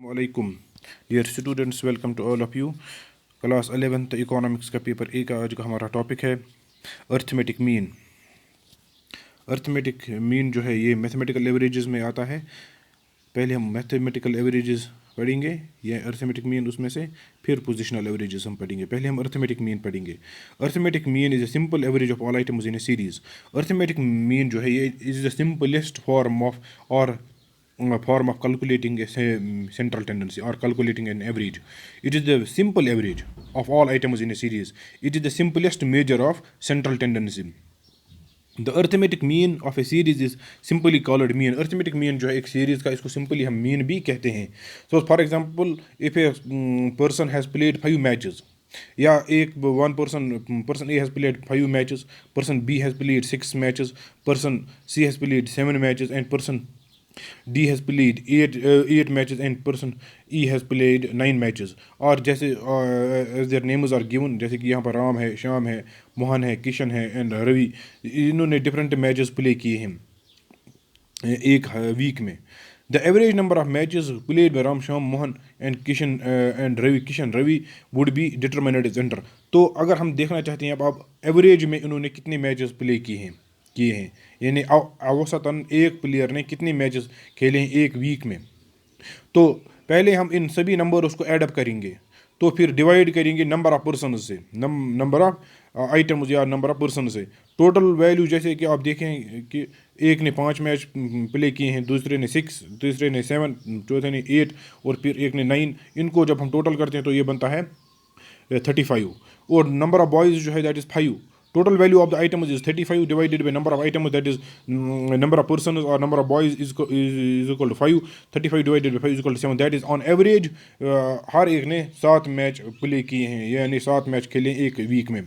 वालेकुम dear students, welcome to all of you. Class 11th economics का paper A का आज का हमारा टॉपिक है अर्थमेटिक मीन। अर्थमेटिक मीन जो है ये मैथमेटिकल एवरेजेस में आता है। पहले हम मैथमेटिकल एवरेजेस पढ़ेंगे, ये अर्थमेटिक मीन उसमें से, फिर पोजिशनल एवरेजेस हम पढ़ेंगे। पहले हम अर्थमेटिक मीन पढ़ेंगे। Arithmetic mean is a simple average of all items in A series. Arithmetic mean जो है ये is the simplest form of और form of calculating a central tendency or calculating an average. It is the simple average of all items in a series. It is the simplest measure of central tendency. The arithmetic mean of a series is simply called mean. Arithmetic mean जो है एक series का, इसको simply हम mean भी कहते हैं. So for example, if a person has played 5 matches, या एक person A has played 5 matches, person B has played 6 matches, person C has played 7 matches, and person D has played 8 matches, and person E has played 9 matches. और जैसे as their names are given, जैसे कि यहाँ पर राम है, श्याम है, मोहन है, किशन है एंड रवि, इन्होंने डिफरेंट मैचेस प्ले किए हैं एक वीक में. The average number of matches played by Ram, Shyam, Mohan and Kishan Ravi would be determined as under. तो अगर हम देखना चाहते हैं अब एवरेज में इन्होंने कितने मैचेस प्ले किए हैं, यानी औसतन एक प्लेयर ने कितने मैचेस खेले हैं एक वीक में, तो पहले हम इन सभी नंबर्स को ऐड अप करेंगे, तो फिर डिवाइड करेंगे नंबर ऑफ पर्सन से, नंबर ऑफ आइटम्स या नंबर ऑफ पर्सन से. टोटल वैल्यू जैसे कि आप देखें कि एक ने 5 मैच प्ले किए हैं, दूसरे ने 6, तीसरे ने 7, चौथे ने 8 और फिर एक ने 9. इनको जब हम टोटल करते हैं तो ये बनता है 35. और नंबर ऑफ बॉयज़ जो है that is 5. Total value of the items is 35 divided by number of items, that is number of persons or number of boys is equal to 5. 35 divided by 5 is equal to 7. That is on average हर एक ने 7 match play किए हैं, यानी 7 match खेले एक week में.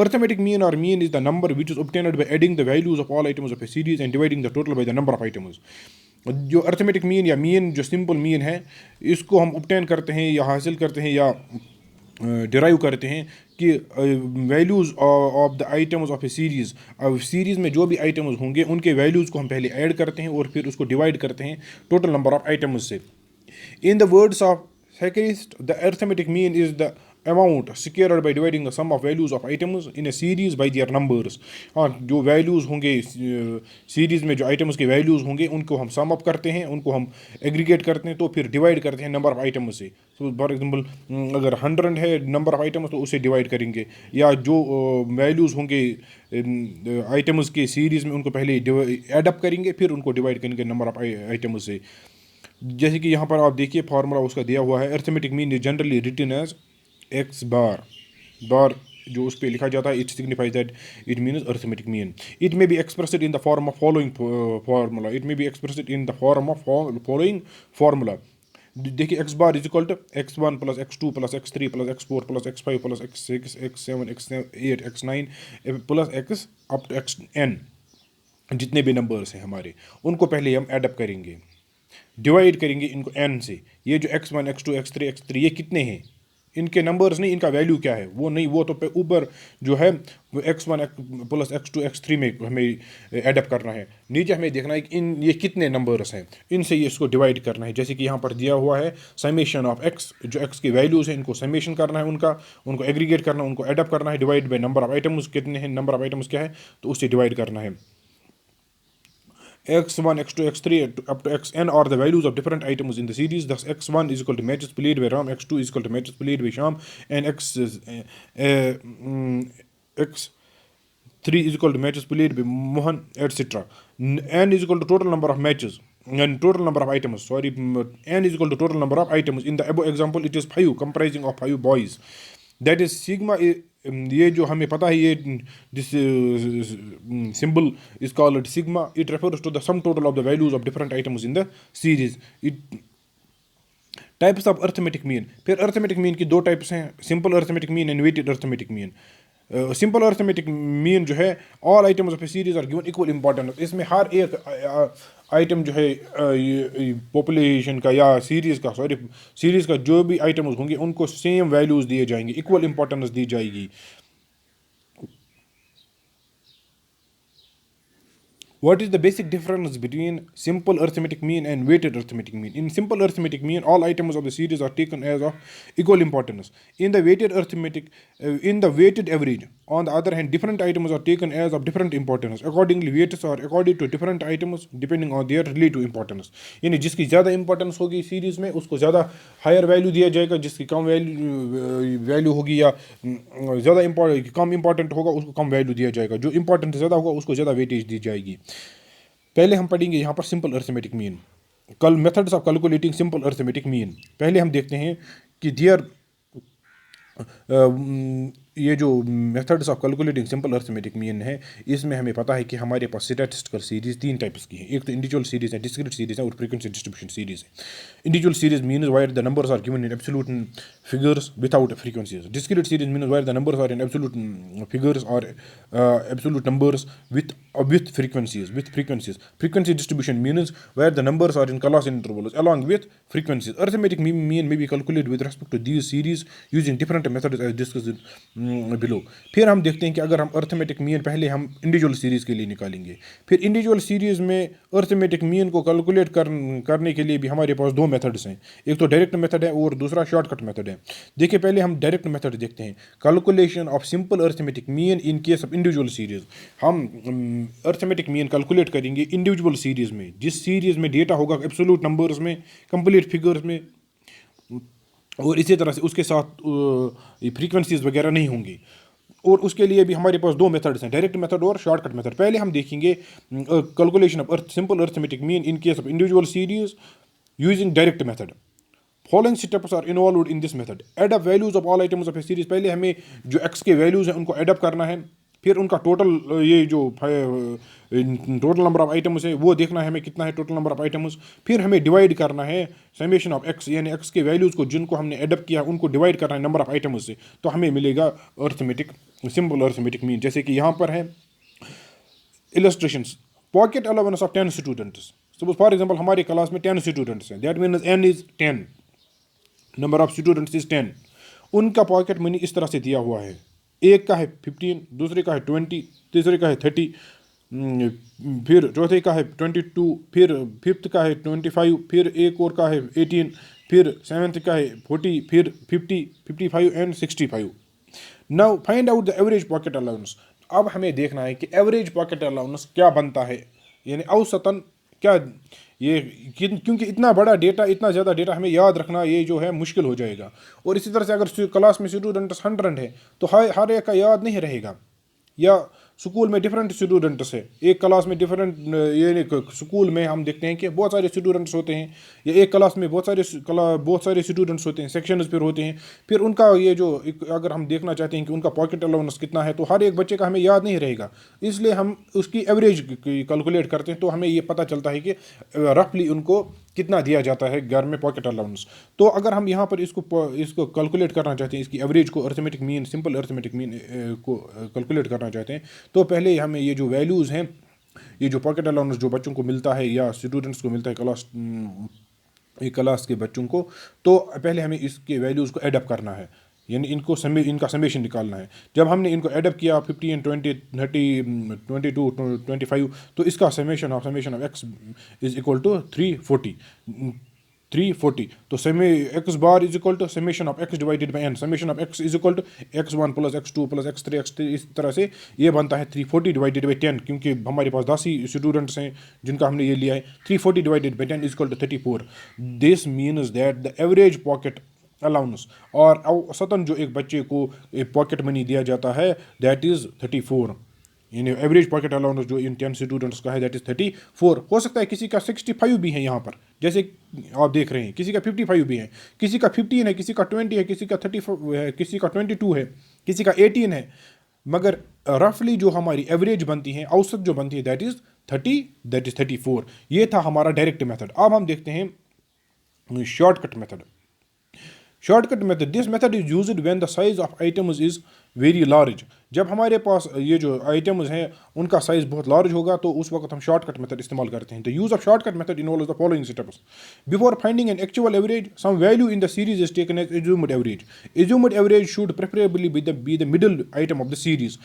Arithmetic mean or mean is the number which is obtained by adding the values of all items of a series and dividing the total by the number of items. जो arithmetic mean या mean जो simple mean है, इसको हम obtain करते हैं या हासिल करते हैं या डिराइव करते हैं कि values of the items of A series, अब सीरीज़ में जो भी आइटम्स होंगे उनके वैल्यूज़ को हम पहले ऐड करते हैं और फिर उसको डिवाइड करते हैं टोटल नंबर ऑफ आइटम्स से. In the words of Sacrist, the arithmetic mean is the amount secured by dividing the sum of values of items in a series by their numbers. और जो values होंगे series में, जो items के values होंगे उनको हम सम अप करते हैं, उनको हम एग्रीगेट करते हैं, तो फिर डिवाइड करते हैं नंबर ऑफ आइटम्स से. तो फॉर एग्जांपल अगर 100 है नंबर ऑफ आइटम्स तो उसे डिवाइड करेंगे, या जो वैल्यूज़ होंगे आइटम्स के सीरीज़ में उनको पहले एड अप करेंगे, फिर उनको डिवाइड करेंगे नंबर ऑफ आइटम्स से. जैसे कि यहाँ पर आप देखिए फार्मूला उसका दिया हुआ है. Arithmetic mean is generally written as x bar जो उस पर लिखा जाता है, it signifies that it means arithmetic mean. It may be expressed in the form of following formula. It may be expressed in the form of following formula. देखिए x bar is equal to x1 plus x2 plus x3 plus x4 plus x5 plus x6 x7 x8 x9 plus x up to xn. जितने भी numbers हैं हमारे, उनको पहले हम add up करेंगे, divide करेंगे इनको n से. ये जो x1 x2 x3 x3 ये कितने हैं, इनके नंबर्स नहीं, इनका वैल्यू क्या है वो नहीं, वो तो पे ऊपर जो है वो x1 प्लस x2 x3 में हमें एडअप करना है. नीचे हमें देखना है कि इन ये कितने नंबर्स हैं, इनसे ये इसको डिवाइड करना है. जैसे कि यहाँ पर दिया हुआ है समेशन ऑफ x, जो x के वैल्यूज़ हैं इनको समेशन करना है, उनको एग्रीगेट करना है, उनको एडअप करना है, divide by number of items कितने हैं, नंबर ऑफ आइटम्स क्या है, तो उससे डिवाइड करना है. x1 x2 x3 up to xn are the values of different items in the series. Thus x1 is equal to matches played by Ram, x2 is equal to matches played by Sham, and x3 is equal to matches played by Mohan, etc. N is equal to total number of matches and total number of items. N is equal to total number of items. In the above example, it is 5 comprising of 5 boys. That is sigma. ये जो हमें पता है, ये this symbol is called sigma. It refers to the sum total of the values of different items in the series. Types of arithmetic mean. फिर arithmetic mean की 2 types हैं, simple arithmetic mean and weighted arithmetic mean. Simple arithmetic mean जो है, all items of a series are given equal importance. इसमें हर एक item जो है पॉपुलेशन का या सीरीज़ का जो भी आइटम्स होंगे उनको सेम वैल्यूज़ दिए जाएंगे, इक्वल इंपॉर्टेंस दी जाएगी. What is the basic difference between simple arithmetic mean and weighted arithmetic mean? In simple arithmetic mean, all items of the series are taken as of equal importance. In the weighted average, on the other hand, different items are taken as of different importance. Accordingly, weights are according to different items depending on their relative importance. यानी जिसकी ज़्यादा importance होगी series में उसको ज़्यादा higher value दिया जाएगा, जिसकी कम वैल्यू होगी या कम इंपॉर्टेंट होगा उसको कम वैल्यू दिया जाएगा, जो इंपॉर्टेंट ज़्यादा होगा उसको ज़्यादा वेटेज दी जाएगी। पहले हम पढ़ेंगे यहाँ पर simple arithmetic mean, methods of calculating simple arithmetic mean. पहले हम देखते हैं कि ये जो methods of calculating simple arithmetic mean है, इसमें हमें पता है कि हमारे पास स्टैटिस्टिकल सीरीज 3 टाइप्स की है। एक तो इंडिविजुअल सीरीज है, डिस्क्रीट सीरीज है और फ्रीक्वेंसी डिस्ट्रीब्यूशन सीरीज है। Individual series means where the numbers are given in absolute figures without frequencies. Discrete series means where the numbers are in absolute figures और absolute numbers with frequencies. Frequency distribution means where the numbers are in class intervals along with frequencies. Arithmetic mean may be calculated with respect to these series using different methods as discussed below. फिर हम देखते हैं कि अगर हम arithmetic mean पहले हम individual series के लिए निकालेंगे, फिर इंडिविजुअल सीरीज में अर्थमेटिक मीन को कैलकुलेट करने के लिए भी हमारे पास 2 मेथड्स हैं। एक तो डायरेक्ट मेथड है और दूसरा शॉर्टकट मेथड है। देखिए पहले हम डायरेक्ट मेथड देखते हैं, calculation of simple arithmetic mean in case of individual series. हम अर्थमेटिक मीन कैलकुलेट करेंगे इंडिविजुअल सीरीज में, जिस सीरीज में डेटा होगा एब्सोल्यूट नंबर्स में, कंप्लीट फिगर्स में, और इसी तरह से उसके साथ फ्रीक्वेंसीज वगैरह नहीं होंगी। और उसके लिए भी हमारे पास 2 मेथड्स हैं, डायरेक्ट मेथड और शॉर्टकट मेथड। पहले हम देखेंगे calculation of simple arithmetic mean in case of individual series using direct method. Following steps are involved in this method. Add up values of all items of a series. पहले हमें जो x के values हैं उनको add up करना है, फिर उनका टोटल ये जो टोटल नंबर ऑफ आइटम्स है वो देखना है हमें कितना है टोटल नंबर ऑफ आइटम्स। फिर हमें डिवाइड करना है समेशन ऑफ एक्स, यानी एक्स के वैल्यूज़ को जिनको हमने एडअप किया उनको डिवाइड करना है नंबर ऑफ आइटम्स से, तो हमें मिलेगा सिंपल अर्थमेटिक मीन। जैसे कि यहाँ पर है illustrations, pocket allowance of 10 students. Suppose for example हमारे क्लास में 10 स्टूडेंट्स हैं, that means n is 10, number of students is 10। उनका पॉकेट मनी इस तरह से दिया हुआ है, एक का है 15, दूसरे का है 20, तीसरे का है 30, फिर चौथे का है 22, फिर फिफ्थ का है 25, फिर एक और का है 18, फिर सेवन्थ का है 40, फिर 50, 55 and 65। Now find out the average pocket allowance. अब हमें देखना है कि एवरेज पॉकेट अलाउंस क्या बनता है, यानी औसतन क्या ये, क्योंकि इतना बड़ा डेटा, इतना ज़्यादा डेटा हमें याद रखना ये जो है मुश्किल हो जाएगा। और इसी तरह से अगर क्लास में स्टूडेंट्स 100 है तो हर एक का याद नहीं रहेगा, या स्कूल में डिफरेंट स्टूडेंट्स है, एक क्लास में डिफरेंट, ये स्कूल में हम देखते हैं कि बहुत सारे स्टूडेंट्स होते हैं, या एक क्लास में बहुत सारे स्टूडेंट्स होते हैं, सेक्शंस फिर होते हैं, फिर उनका ये जो अगर हम देखना चाहते हैं कि उनका पॉकेट अलाउंस कितना है तो हर एक बच्चे का हमें याद नहीं रहेगा, इसलिए हम उसकी एवरेज कैलकुलेट करते हैं, तो हमें ये पता चलता है कि रफली उनको कितना दिया जाता है घर में पॉकेट अलाउंस। तो अगर हम यहाँ पर इसको कैलकुलेट करना चाहते हैं, इसकी एवरेज को arithmetic mean, simple arithmetic mean को कैलकुलेट करना चाहते हैं, तो पहले हमें ये जो वैल्यूज़ हैं, ये जो पॉकेट अलाउंस जो बच्चों को मिलता है या स्टूडेंट्स को मिलता है क्लास के बच्चों को, तो पहले हमें इसके वैल्यूज़ को एडअप करना है, यानी इनका समेशन निकालना है। जब हमने इनको एडअप किया 15, 20, 30, 22, 25, तो इसका summation of X is equal to 340। तो X bar is equal to summation of X divided by N. Summation of X is equal to x1 plus x2 plus x3, इस तरह से ये बनता है 340 डिवाइडेड बाई 10, क्योंकि हमारे पास 10 ही स्टूडेंट्स हैं जिनका हमने ये लिया है। 340 divided by 10 is equal to 34। This means that the average pocket allowance, और औसतन जो एक बच्चे को पॉकेट मनी दिया जाता है दैट इज़ 34, यानी एवरेज पॉकेट अलाउंस जो इन 10 स्टूडेंट्स का है दैट इज़ 34। हो सकता है किसी का 65 भी है यहाँ पर, जैसे आप देख रहे हैं, किसी का 55 भी है, किसी का 15 है, किसी का 20 है, किसी का 30 है, किसी का 22 है, किसी का 18 है, मगर रफली जो हमारी एवरेज बनती है, औसत जो बनती है दैट इज़ 34। ये था हमारा डायरेक्ट मेथड। अब हम देखते हैं shortcut method. Shortcut method, this method is used when the size of items is very large. जब हमारे पास ये जो आइटम्स हैं उनका साइज बहुत लार्ज होगा तो उस वक्त हम शॉर्टकट मेथड इस्तेमाल करते हैं। The use of shortcut method involves the following steps. Before finding an actual average, some value in the series is taken as assumed average. Assumed average should preferably be the middle item of the series.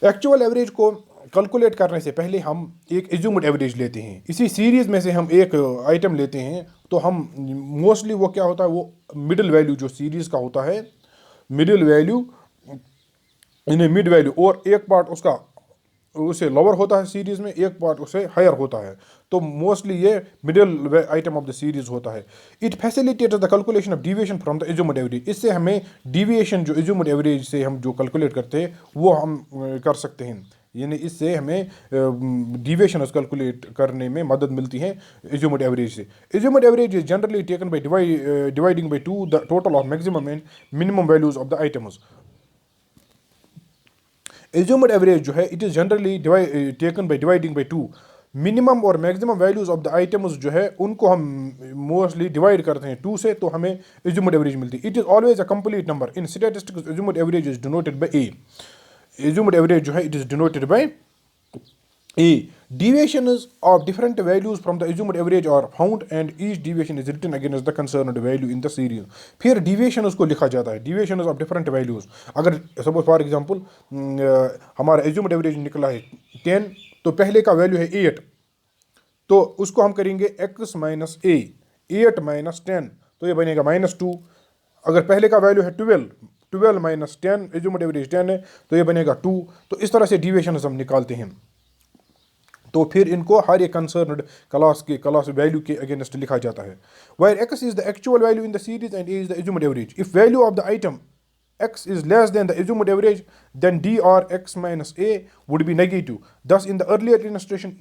Actual average को calculate करने से पहले हम एक assumed average लेते हैं। इसी series में से हम एक आइटम लेते हैं, तो हम मोस्टली वो क्या होता है, वो मिडिल वैल्यू जो सीरीज़ का होता है, मिडिल वैल्यू यानी मिड वैल्यू, और एक पार्ट उसका उससे लोअर होता है सीरीज में, एक पार्ट उससे हायर होता है। तो मोस्टली ये middle item of the series होता है। It facilitates the calculation of deviation from the assumed average. इससे हमें डिविएशन जो एज्यूम्ड एवरेज से हम जो कैलकुलेट करते हैं वो हम कर सकते हैं, यानी इससे हमें डिविएशन कैलकुलेट करने में मदद मिलती है एज्यूम्ड एवरेज से। Assumed average is generally taken by dividing by 2 the total of maximum and minimum values of the items. Assumed average जो है it is generally taken by dividing by 2। Minimum और maximum values of the items जो है उनको हम mostly divide करते हैं 2 से, तो हमें एज्यूम्ड एवरेज मिलती है। It is always a complete number. In statistics assumed average is denoted by A. Assumed average जो है it is denoted by A. Deviations of different values from the assumed average are found and each deviation is written against the concerned value in the series. फिर deviation उसको लिखा जाता है, deviations of different values। अगर suppose for example हमारा assumed average निकला है 10, तो पहले का वैल्यू है 8, तो उसको हम करेंगे x माइनस ए, 8 माइनस 10, तो ये बनेगा -2। अगर पहले का वैल्यू है 12 माइनस 10, assumed average 10 है, तो ये बनेगा 2। तो इस तरह से deviations हम निकालते हैं। तो फिर इनको हर एक कंसर्नड क्लास वैल्यू के अगेंस्ट लिखा जाता है। Wire x is the actual value in the series and A is the assumed average. If value of the item x is less than the assumed average, then d or x minus a would be negative. Thus, in the earlier illustration,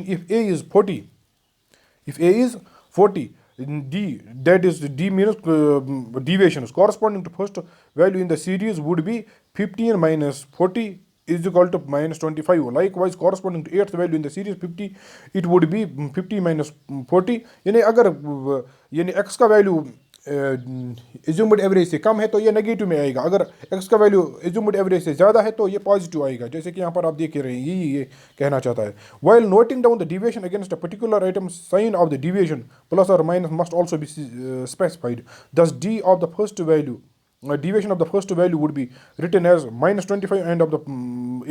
if a is 40, d, that is d means deviations corresponding to first value in the series would be 15 minus 40 is equal to minus 25. Likewise, corresponding to eighth value in the series 50, it would be 50 minus 40। यानी अगर यानी x का value assumed average से कम है तो ये negative में आएगा, अगर x का वैल्यू एज्यूम्ड एवरेज से ज़्यादा है तो ये पॉजिटिव आएगा, जैसे कि यहाँ पर आप देख रहे हैं, ये कहना चाहता है। While noting down the deviation against a particular item, sign of the deviation plus और minus must also be specified. Thus d of the first value deviation of the first value would be written as -25 and of the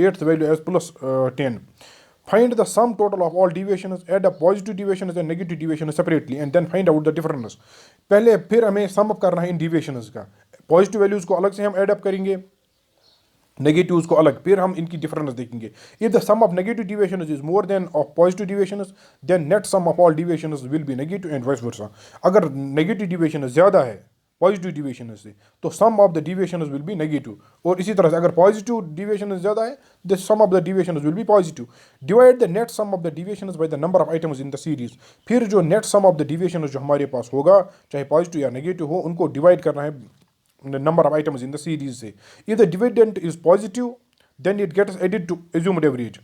eighth value as +10. Find the sum total of all deviations, add up positive deviations and negative deviations separately and then find out the difference। पहले फिर हमें sum up करना है इन deviations का। Positive values को अलग से हम ऐड अप करेंगे, नेगेटिव्स को अलग, फिर हम इनकी डिफरेंस देखेंगे। If the sum of negative deviations is more than of positive deviations, then net sum of all deviations will be negative and vice versa. अगर नेगेटिव डिविएशन ज़्यादा है पॉजिटिव डिविएशन से, तो sum of the deviations will be negative, और इसी तरह से अगर पॉजिटिव डिविएशन ज़्यादा है the sum of the deviations will be positive. Divide the net sum of the deviations by the number of items in the series. फिर जो net sum of the deviations जो हमारे पास होगा, चाहे पॉजिटिव या negative हो, उनको डिवाइड करना है number of items in the series से। If the dividend is positive then it gets added to assumed average.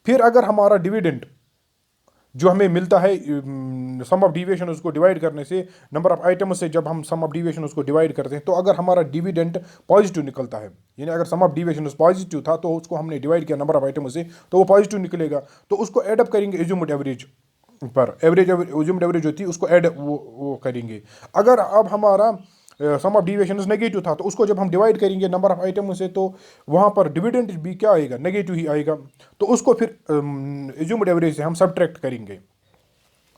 फिर अगर हमारा डिविडेंड जो हमें मिलता है सम ऑफ डिविएशन उसको डिवाइड करने से, नंबर ऑफ आइटम्स से जब हम सम ऑफ डिविएशन उसको डिवाइड करते हैं, तो अगर हमारा डिविडेंड पॉजिटिव निकलता है, यानी अगर सम ऑफ डिविएशन पॉजिटिव था तो उसको हमने डिवाइड किया नंबर ऑफ आइटम्स से, तो वो पॉजिटिव निकलेगा, तो उसको एड अप करेंगे एज्यूम्ड एवरेज पर। एज्यूम्ड एवरेज होती है उसको ऐड वो करेंगे। अगर अब हमारा सम ऑफ डिविएशन नेगेटिव था, तो उसको जब हम डिवाइड करेंगे नंबर ऑफ आइटम से, तो वहाँ पर डिविडेंड भी क्या आएगा, नेगेटिव ही आएगा, तो उसको फिर एज्यूम्ड एवरेज से हम सब्ट्रैक्ट करेंगे।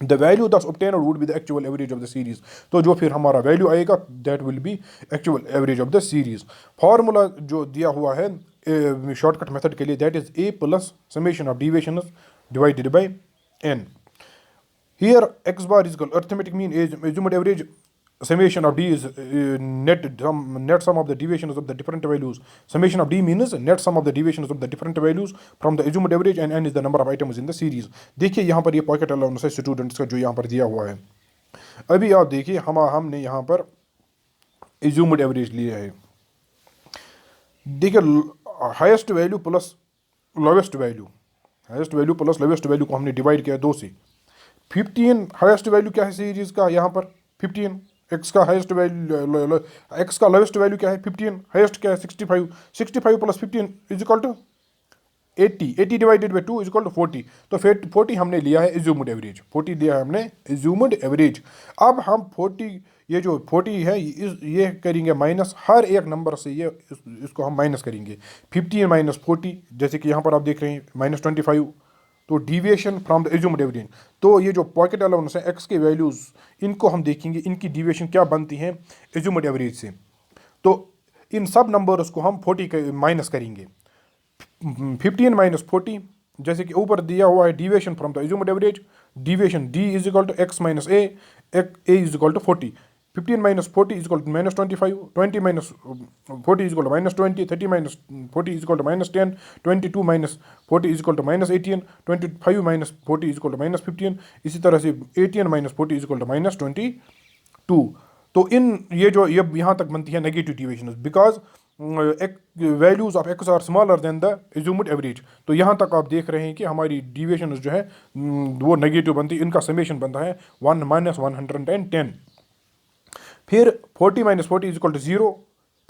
The value thus obtained would be the actual average of the series. तो जो फिर हमारा वैल्यू आएगा that will be actual average of the series. Formula जो दिया हुआ है शॉर्टकट मेथड के लिए, that is A plus summation of deviation divided by N. Here X bar is equal arithmetic mean assumed average, summation of d is net sum of the deviations of the different values. Summation of d means net sum of the deviations of the different values from the assumed average and n is the number of items in the series। देखिए यहाँ पर ये pocket allowance है students का जो यहाँ पर दिया हुआ है। अभी आप देखिए हमने यहाँ पर assumed एवरेज लिया है। देखिए highest value plus lowest value, highest value plus lowest value को हमने डिवाइड किया 2 से। 15 हाईएस्ट वैल्यू क्या है सीरीज का, यहाँ पर 15। एक्स का हाईएस्ट वैल्यू, एक्स का लोवेस्ट वैल्यू क्या है 15, हाईएस्ट क्या है 65। 65 plus 15 is equal to 80 divided by 2 is equal to 40। तो फिर 40 हमने लिया है एज्यूम्ड एवरेज, 40 लिया है हमने एज्यूम्ड एवरेज। अब हम 40, ये जो 40 है ये करेंगे माइनस, हर एक नंबर से ये इसको हम माइनस करेंगे। 15 माइनस 40, जैसे कि यहाँ पर आप देख रहे हैं माइनस 25, तो deviation from the assumed average. तो ये जो पॉकेट अलाउंस है एक्स के वैल्यूज़, इनको हम देखेंगे इनकी डिविएशन क्या बनती है एज्यूम्ड एवरेज से। तो इन सब नंबर्स को हम 40 माइनस करेंगे। 15 माइनस 40, जैसे कि ऊपर दिया हुआ है deviation from the assumed average, deviation D is equal to X minus A is equal to 40। 15 minus 40 is equal to minus 25, 20 minus 40 is equal to minus 20, 30 minus 40 is equal to minus 10, 22 minus 40 is equal to minus 18, 25 minus 40 is equal to minus 15, इसी तरह से 18 minus 40 is equal to minus 22। तो ये यहाँ तक बनती है negative deviation, because values of X are smaller than the assumed average. तो यहाँ तक आप देख रहे हैं कि हमारी डिविएशन जो है वो नेगेटिव बनती है, इनका समेशन बनता है 1 माइनस 110। फिर 40 माइनस 40 इज इक्वल टू 0।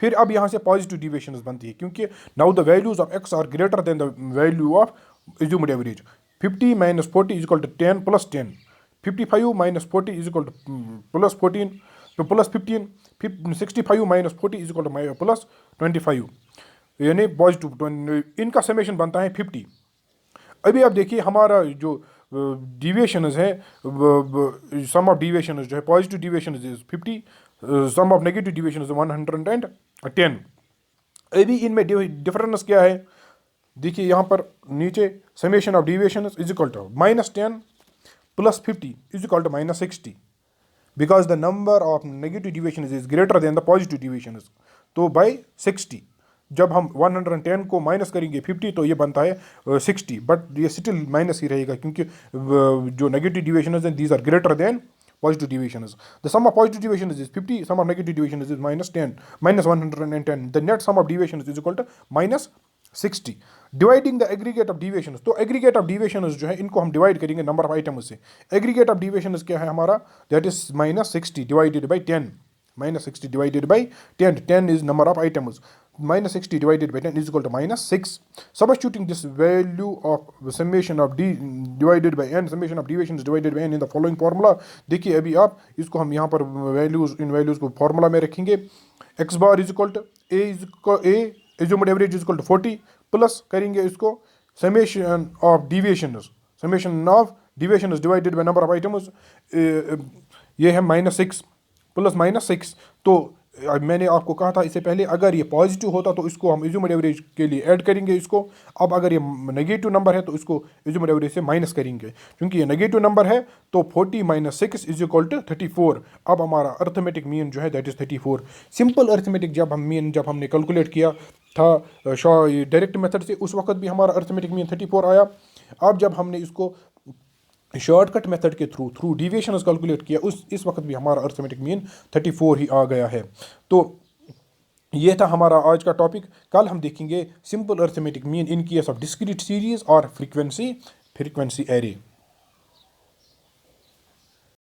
फिर अब यहाँ से पॉजिटिव डिविएशन बनती है, क्योंकि now the values of X are greater than the value of assumed average. 50 minus 40 is equal to 10 plus 10, 55 minus 40 is equal to plus 14, तो plus 15, 65 minus 40 is equal to plus 25, यानी positive, इनका summation बनता है 50। अभी आप देखिए हमारा जो डिविएशंस है, सम ऑफ डिविएशंस जो है positive deviations is 50, sum of negative deviations 110। अभी इनमें डिफरेंस क्या है, देखिए यहाँ पर नीचे summation of deviations is equal to minus 10 plus 50 is equal to minus 60, because the number of negative deviations is greater than the positive deviations, तो by 60। जब हम 110 को माइनस करेंगे 50 तो ये बनता है 60, बट ये स्टिल माइनस ही रहेगा, क्योंकि जो नेगेटिव डिविएशंस हैं these are greater than positive deviations. The sum of positive deviations is 50, sum of negative deviations is minus 10, minus 110. The net sum of deviations is equal to minus 60. Dividing the aggregate of deviations, तो aggregate of deviations जो है इनको हम divide करेंगे number of items से। aggregate of deviations क्या है हमारा, that is minus 60 divided by 10, minus 60 divided by 10, 10 is number of items, minus 60 divided by 10 is equal to minus 6. Substituting this value of summation of d divided by n, summation of deviations divided by n in the following formula। देखिए अभी आप इसको हम यहाँ पर values, इन values को formula में रखेंगे। x bar is equal to a assumed average is equal to 40, plus करेंगे इसको summation of deviations, summation of deviations divided by number of items, ये है माइनस 6 प्लस माइनस 6। तो मैंने आपको कहा था इससे पहले, अगर ये पॉजिटिव होता तो इसको हम एज्यूम्ड एवरेज के लिए ऐड करेंगे इसको। अब अगर ये नेगेटिव नंबर है तो इसको एज्यूम्ड एवरेज से माइनस करेंगे, क्योंकि ये नेगेटिव नंबर है। तो 40 माइनस 6 इज इक्वल टू 34। अब हमारा अर्थमेटिक मीन जो है दैट इज 34। सिंपल अर्थमेटिक जब हमने कैलकुलेट किया था डायरेक्ट मेथड से, उस वक्त भी हमारा अर्थमेटिक मीन 34 आया। अब जब हमने इसको शॉर्टकट मेथड के थ्रू डिविएशंस कैलकुलेट किया, इस वक्त भी हमारा अर्थमेटिक मीन 34 ही आ गया है। तो ये था हमारा आज का टॉपिक। कल हम देखेंगे simple arithmetic mean in case of discrete series और फ्रीक्वेंसी एरे।